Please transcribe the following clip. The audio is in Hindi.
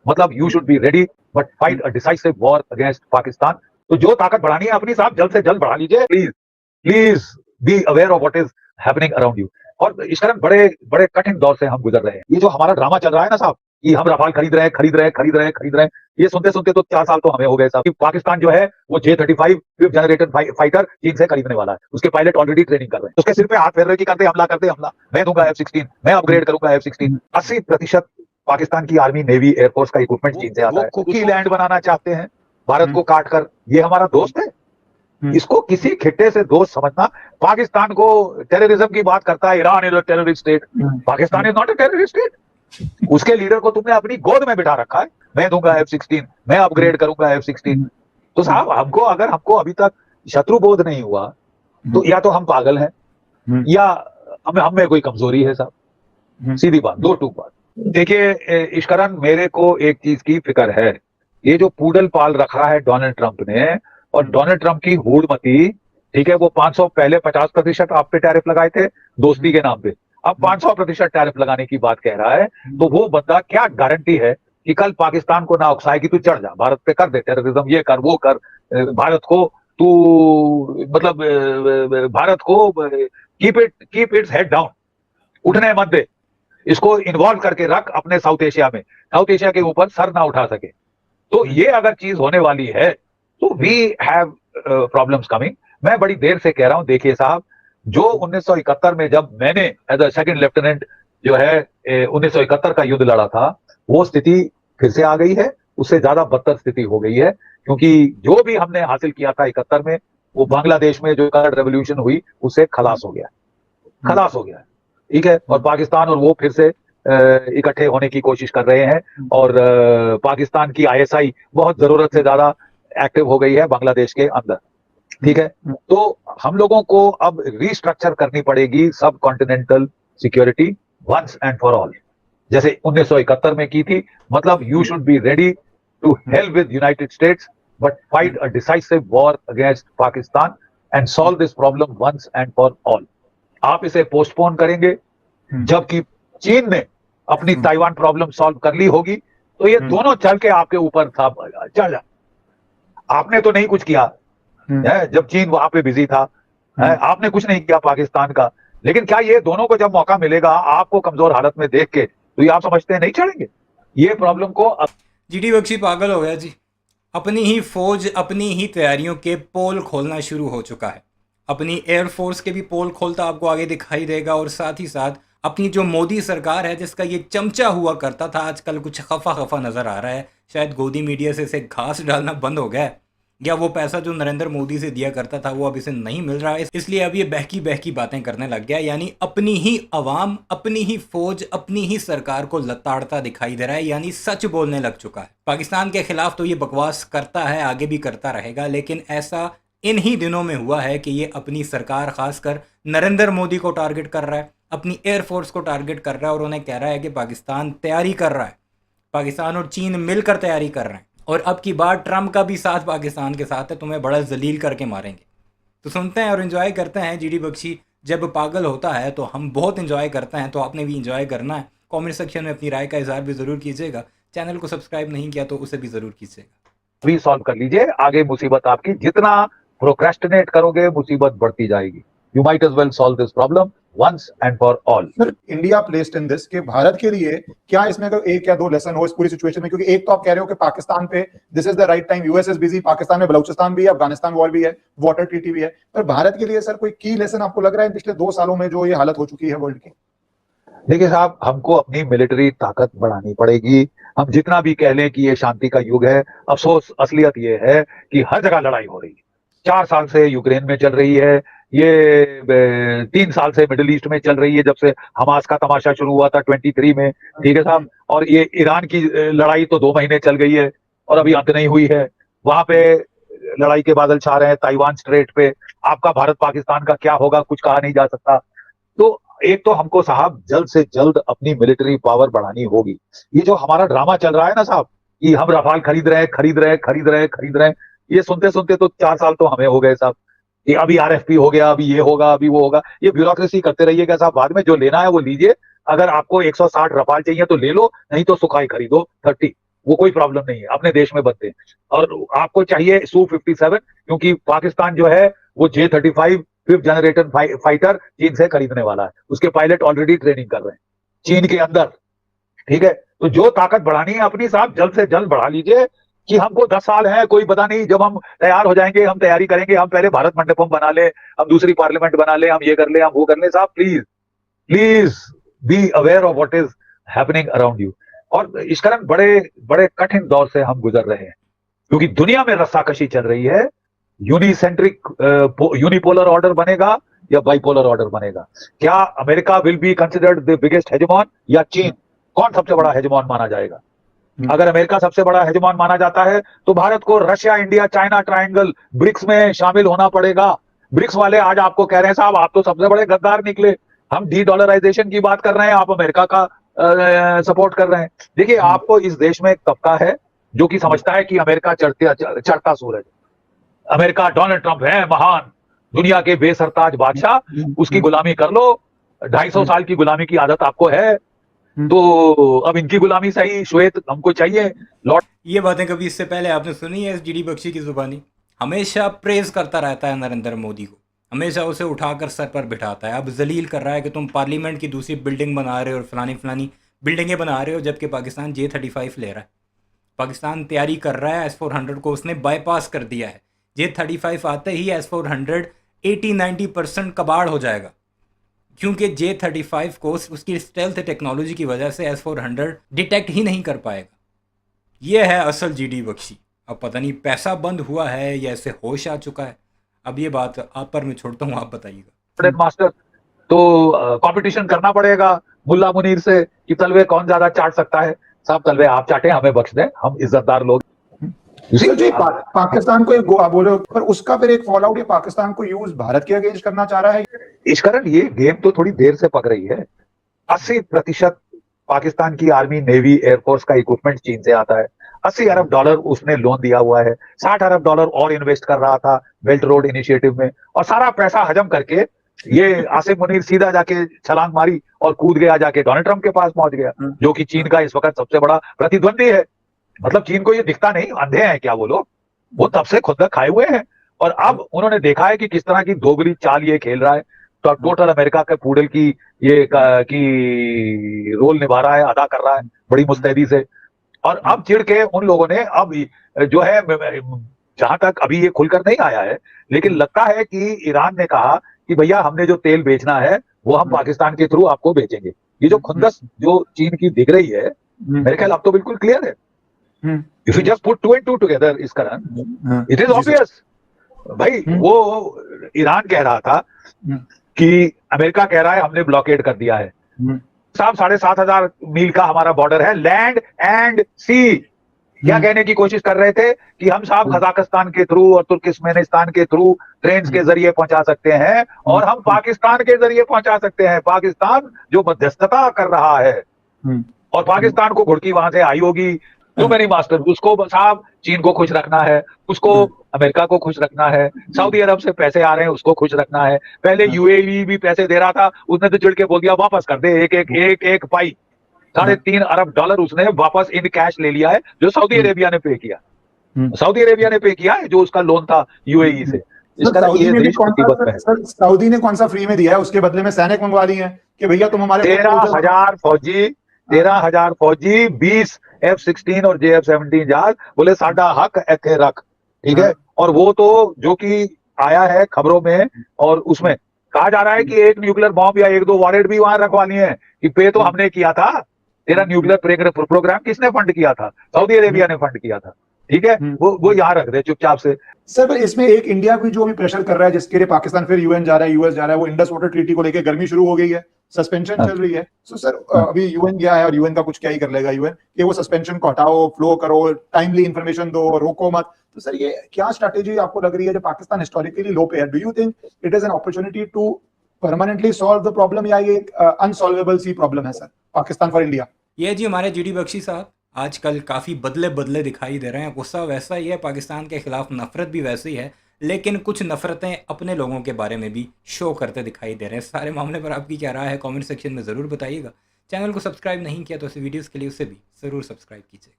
मतलब you should be ready but fight a decisive war against Pakistan. तो जो ताकत बढ़ानी है अपनी साहब जल्द से जल्द बढ़ा लीजिए, please please be aware of what is happening around you. और इस कारण बड़े बड़े कठिन दौर से हम गुजर रहे हैं। ये जो हमारा ड्रामा चल रहा है ना साहब कि हम रफाल खरीद रहे हैं खरीद रहे हैं खरीद रहे हैं खरीद रहे हैं, ये सुनते सुनते तो 4 साल तो हमें हो गए साहब कि पाकिस्तान जो है वो J-35 फिफ्थ जनरेशन फाइटर चीन से खरीदने वाला है। उसके पायलट ऑलरेडी ट्रेनिंग कर रहे हैं, उसके सिर पे हाथ फेर रहे कि करते हमला, मैं दूंगा F-16, मैं अपग्रेड करूंगा F-16। 80% पाकिस्तान की आर्मी नेवी एयरफोर्स का इक्विपमेंट चीन से आता है। कुकी लैंड बनाना चाहते हैं भारत को काट कर, ये हमारा दोस्त है, इसको किसी खिट्टे से दोस्त समझना। पाकिस्तान को टेररिज्म की बात करता है, Iran is a terrorist state, Pakistan is not a terrorist state. उसके लीडर को तुमने अपनी गोद में बिठा रखा है, मैं दूंगा F-16, मैं अपग्रेड करूंगा F-16। तो साहब हमको अभी तक शत्रु बोध नहीं हुआ तो या तो हम पागल हैं या हम में कोई कमजोरी है साहब, सीधी बात, दो टूक बात। देखिए इश्करन, मेरे को एक चीज की फिक्र है, ये जो पूडल पाल रखा है डोनाल्ड ट्रंप ने, और डोनाल्ड ट्रंप की हूड़मती, ठीक है, वो 500 पहले 50% आप पे टैरिफ लगाए थे दोस्ती के नाम पे, अब 500% टैरिफ लगाने की बात कह रहा है। तो वो बंदा क्या गारंटी है कि कल पाकिस्तान को ना उकसाए कि तू चढ़ जा भारत पे, कर दे टेररिज्म, ये कर वो कर, भारत को तू मतलब भारत को कीप इट्स हेड डाउन, उठने मत दे, इसको इन्वॉल्व करके रख अपने साउथ एशिया के ऊपर सर ना उठा सके। तो ये अगर चीज होने वाली है तो वी हैव प्रॉब्लम्स कमिंग। मैं बड़ी देर से कह रहा हूं, देखिए साहब, जो 1971 में जब मैंने एज अ सेकंड लेफ्टिनेंट जो है 1971 का युद्ध लड़ा था, वो स्थिति फिर से आ गई है, उससे ज्यादा बदतर स्थिति हो गई है, क्योंकि जो भी हमने हासिल किया था 71 में, वो बांग्लादेश में जो कलर रेवोल्यूशन हुई उससे खलास हो गया, ठीक है। और पाकिस्तान और वो फिर से इकट्ठे होने की कोशिश कर रहे हैं, और पाकिस्तान की ISI बहुत जरूरत से ज्यादा एक्टिव हो गई है बांग्लादेश के अंदर, ठीक है। तो हम लोगों को अब रीस्ट्रक्चर करनी पड़ेगी सब continental security once and for all, जैसे 1971 में की थी। मतलब you should be ready to help with United States but fight a decisive war against Pakistan and solve this problem once and for all. आप इसे पोस्टपोन करेंगे जबकि चीन ने अपनी ताइवान प्रॉब्लम सॉल्व कर ली होगी, तो ये दोनों चल के आपके ऊपर था, चल जा। आपने तो नहीं कुछ किया है, जब चीन वहां पे बिजी था, आपने कुछ नहीं किया पाकिस्तान का, लेकिन क्या ये दोनों को जब मौका मिलेगा आपको कमजोर हालत में देख के, तो ये आप समझते हैं नहीं चढ़ेंगे ये प्रॉब्लम को? GD बख्शी पागल हो गया जी। अपनी ही फौज अपनी ही तैयारियों के पोल खोलना शुरू हो चुका है। अपनी एयरफोर्स के भी पोल खोलता आपको आगे दिखाई देगा, और साथ ही साथ अपनी जो मोदी सरकार है जिसका ये चमचा हुआ करता था, आजकल कुछ खफा नज़र आ रहा है। शायद गोदी मीडिया से इसे घास डालना बंद हो गया है, या वो पैसा जो नरेंद्र मोदी से दिया करता था वो अब इसे नहीं मिल रहा है, इसलिए अब ये बहकी बहकी बातें करने लग गया। यानी अपनी ही अवाम, अपनी ही फौज, अपनी ही सरकार को लताड़ता दिखाई दे रहा है, यानी सच बोलने लग चुका है। पाकिस्तान के खिलाफ तो ये बकवास करता है, आगे भी करता रहेगा, लेकिन ऐसा इन ही दिनों में हुआ है कि ये अपनी सरकार, खासकर नरेंद्र मोदी को टारगेट कर रहा है, अपनी एयरफोर्स को टारगेट कर रहा है, और उन्हें कह रहा है कि पाकिस्तान तैयारी कर रहा है, पाकिस्तान और चीन मिलकर तैयारी कर रहे हैं, और अब की बार ट्रंप का भी साथ पाकिस्तान के साथ है, तुम्हें बड़ा जलील करके मारेंगे। तो सुनते हैं और इन्जॉय करते हैं। GD बख्शी जब पागल होता है तो हम बहुत इन्जॉय करते हैं, तो आपने भी इन्जॉय करना है। कमेंट सेक्शन में अपनी राय का इजहार भी ज़रूर कीजिएगा। चैनल को सब्सक्राइब नहीं किया तो उसे भी ज़रूर कीजिएगा। भी सॉल्व कर लीजिए, आगे मुसीबत आपकी, जितना प्रोक्रेस्टिनेट करोगे मुसीबत बढ़ती जाएगी। You might as well solve this problem once and for all. Sir, India placed in this कि भारत के लिए क्या इसमें अगर एक या दो लेसन हो इस पूरी सिचुएशन में, क्योंकि एक तो आप कह रहे हो कि पाकिस्तान पे this is the right time, US is busy, Pakistan में बलूचिस्तान भी है, अफगानिस्तान वॉर भी है, वाटर ट्रीटी भी है, पर भारत के लिए सर कोई की लेसन आपको लग रहा है पिछले 2 सालों में जो ये हालत हो चुकी है वर्ल्ड की? देखिए साहब, हमको अपनी मिलिट्री ताकत बढ़ानी पड़ेगी। हम जितना भी कह लें कि ये शांति का युग है, अफसोस असलियत ये है कि हर जगह लड़ाई हो रही है। 4 साल से यूक्रेन में चल रही है, ये 3 साल से मिडिल ईस्ट में चल रही है, जब से हमास का तमाशा शुरू हुआ था 23 में, ठीक है साहब। और ये ईरान की लड़ाई तो 2 महीने चल गई है और अभी अंत नहीं हुई है। वहां पे लड़ाई के बादल छा रहे हैं, ताइवान स्ट्रेट पे। आपका भारत पाकिस्तान का क्या होगा कुछ कहा नहीं जा सकता। तो एक तो हमको साहब जल्द से जल्द अपनी मिलिट्री पावर बढ़ानी होगी। ये जो हमारा ड्रामा चल रहा है ना साहब कि हम रफाल खरीद रहे हैं, ये सुनते सुनते तो 4 साल तो हमें हो गए साहब कि अभी RFP हो गया, अभी ये होगा, अभी वो होगा। ये ब्यूरोक्रेसी करते रहिएगा साहब, बाद में जो लेना है वो लीजिए। अगर आपको 160 रफाल चाहिए तो ले लो, नहीं तो सुखाई खरीदो 30। वो कोई प्रॉब्लम नहीं है, अपने देश में बनते हैं। और आपको चाहिए Su-57, क्योंकि पाकिस्तान जो है वो J-35 5th जनरेशन फाइटर चीन से खरीदने वाला है। उसके पायलट ऑलरेडी ट्रेनिंग कर रहे हैं चीन के अंदर, ठीक है। तो जो ताकत बढ़ानी है अपनी, साहब जल्द से जल्द बढ़ा लीजिए। कि हमको 10 साल है, कोई पता नहीं, जब हम तैयार हो जाएंगे हम तैयारी करेंगे, हम पहले भारत मंडपम बना ले, हम दूसरी पार्लियामेंट बना ले, हम ये कर ले, हम वो कर ले। साहब please please be aware of what is happening around you. और इस कारण बड़े बड़े कठिन दौर से हम गुजर रहे हैं, क्योंकि दुनिया में रस्साकशी चल रही है। यूनिसेंट्रिक यूनिपोलर ऑर्डर बनेगा या बाइपोलर ऑर्डर बनेगा? क्या America will be considered the biggest hegemon या चीन? कौन सबसे बड़ा हेजेमॉन माना जाएगा? अगर अमेरिका सबसे बड़ा हेजेमॉन माना जाता है तो भारत को Russia, India, China triangle, BRICS में शामिल होना पड़ेगा। ब्रिक्स वाले आज आपको कह रहे हैं साहब आप तो सबसे बड़े गद्दार निकले, हम डी-डॉलराइजेशन की बात कर रहे हैं, आप अमेरिका का सपोर्ट कर रहे हैं। देखिए, आपको इस देश में एक तबका है जो कि समझता है कि अमेरिका चढ़ता सूरज, अमेरिका डोनाल्ड ट्रंप है महान, दुनिया के बेसरताज बादशाह, उसकी गुलामी कर लो। 250 साल की गुलामी की आदत आपको है, तो अब इनकी गुलामी सही, श्वेत हमको चाहिए लॉर्ड। ये बातें कभी इससे पहले आपने सुनी है एसजीडी बख्शी की जुबानी? हमेशा प्रेज करता रहता है नरेंद्र मोदी को, हमेशा उसे उठाकर सर पर बिठाता है। अब जलील कर रहा है कि तुम पार्लियामेंट की दूसरी बिल्डिंग बना रहे हो और फलानी फलानी बिल्डिंगें बना रहे हो, जबकि पाकिस्तान J-35 ले रहा है। पाकिस्तान तैयारी कर रहा है, S-400 को उसने बाईपास कर दिया है। J-35 आते ही S-400 80-90% कबाड़ हो जाएगा, क्योंकि J-35 को उसकी स्टेल्थ टेक्नोलॉजी की वजह से S-400 डिटेक्ट ही नहीं कर पाएगा। ये है असल जीडी बख्शी। अब पता नहीं पैसा बंद हुआ है या ऐसे होश आ चुका है, अब ये बात आप पर मैं छोड़ता हूँ, आप बताइएगा। मास्टर तो कंपटीशन करना पड़ेगा मुल्ला मुनीर से कि तलवे कौन ज्यादा चाट सकता है। साहब तलवे आप चाटे, हमें बख्श दें, हम इज्जतदार लोग। सर जी, पाकिस्तान को एक गोवा बोलो, पर उसका फिर एक फॉल आउट ये पाकिस्तान को यूज भारत के अगेंस्ट करना चाह रहा है। इस कारण ये गेम तो थोड़ी देर से पक रही है। 80% पाकिस्तान की आर्मी, नेवी, एयरफोर्स का इक्विपमेंट चीन से आता है। $80 अरब उसने लोन दिया हुआ है, $60 अरब और इन्वेस्ट कर रहा था बेल्ट रोड इनिशिएटिव में, और सारा पैसा हजम करके ये आसिम मुनीर सीधा जाके छलांग मारी और कूद गया, जाके डोनाल्ड ट्रंप के पास पहुंच गया, जो कि चीन का इस वक्त सबसे बड़ा प्रतिद्वंदी है। मतलब चीन को ये दिखता नहीं, अंधे हैं क्या वो लोग? वो तब से खुद खाए हुए हैं। और अब उन्होंने देखा है कि किस तरह की दोगली चाल ये खेल रहा है। तो टोटल अमेरिका के पूडल की ये की रोल निभा रहा है, अदा कर रहा है बड़ी मुस्तैदी से। और अब चिढ़ के उन लोगों ने अब जो है, जहां तक अभी ये खुलकर नहीं आया है, लेकिन लगता है कि ईरान ने कहा कि भैया हमने जो तेल बेचना है वो हम पाकिस्तान के थ्रू आपको बेचेंगे। ये जो खुंदस जो चीन की दिख रही है, मेरे ख्याल अब तो बिल्कुल क्लियर है। If you just put 2 and 2 together इस कारण इट इज ऑब्वियस। भाई वो ईरान कह रहा था कि अमेरिका कह रहा है हमने ब्लॉकेड कर दिया है। साहब 7,500 मील का हमारा बॉर्डर है, लैंड एंड सी। क्या कहने की कोशिश कर रहे थे कि हम साहब कजाकिस्तान के थ्रू और तुर्कमेनिस्तान के थ्रू ट्रेन के जरिए पहुंचा सकते हैं, और हम पाकिस्तान के जरिए पहुंचा सकते हैं। पाकिस्तान जो मध्यस्थता कर रहा है, और पाकिस्तान को घुड़की वहां से आई होगी। तो मेरी मास्टर, उसको साहब चीन को खुश रखना है, उसको अमेरिका को खुश रखना है, सऊदी अरब से पैसे आ रहे हैं उसको खुश रखना है। पहले यूएई भी पैसे दे रहा था, उसने तो चिढ़ के बोल दिया वापस कर दे, एक पाई $3.5 अरब उसने वापस इन कैश ले लिया है, जो सऊदी अरेबिया ने पे किया। सऊदी अरेबिया ने पे किया है जो उसका लोन था यूएई से। सऊदी ने कौन सा फ्री में दिया है? उसके बदले में सैनिक मंगवा लिए हैं कि भैया तुम हमारे 13,000 फौजी 20 F-16 और JF-17 जहाज, बोले साडा हक एथे रख, ठीक है। और वो तो जो कि आया है खबरों में, और उसमें कहा जा रहा है कि एक न्यूक्लियर बॉम्ब या 1-2 वॉरेट भी वहां रखवा लिए हैं कि पे तो हमने किया था। तेरा न्यूक्लियर प्रोग्राम किसने फंड किया था? सऊदी अरेबिया ने फंड किया था, ठीक है। वो यहाँ रख दे चुपचाप से। सर इसमें एक इंडिया भी जो अभी प्रेशर कर रहा है, जिसके लिए पाकिस्तान फिर यूएन जा रहा है, यूएस जा रहा है, वो इंडस वाटर ट्रीटी को लेकर गर्मी शुरू हो गई है, सस्पेंशन चल रही है। सो सर अभी यूएन गया है, और यूएन का कुछ क्या ही कर लेगा यूएन, कि वो सस्पेंशन को हटाओ, फ्लो करो, टाइमली इंफॉर्मेशन दो, रोको मत। तो सर ये क्या स्ट्रेटेजी आपको लग रही है, जो पाकिस्तान हिस्टोरिकली लो पे है? Do you think it is an opportunity to permanently solve the problem, या ये अनसॉल्वेबल सी प्रॉब्लम है सर पाकिस्तान फॉर इंडिया? ये जी हमारे जीडी बख्शी साहब आजकल काफ़ी बदले दिखाई दे रहे हैं। गुस्सा वैसा ही है, पाकिस्तान के खिलाफ नफरत भी वैसी ही है, लेकिन कुछ नफरतें अपने लोगों के बारे में भी शो करते दिखाई दे रहे हैं। सारे मामले पर आपकी क्या राय है कमेंट सेक्शन में ज़रूर बताइएगा। चैनल को सब्सक्राइब नहीं किया तो ऐसे वीडियोस के लिए उसे भी ज़रूर सब्सक्राइब कीजिएगा।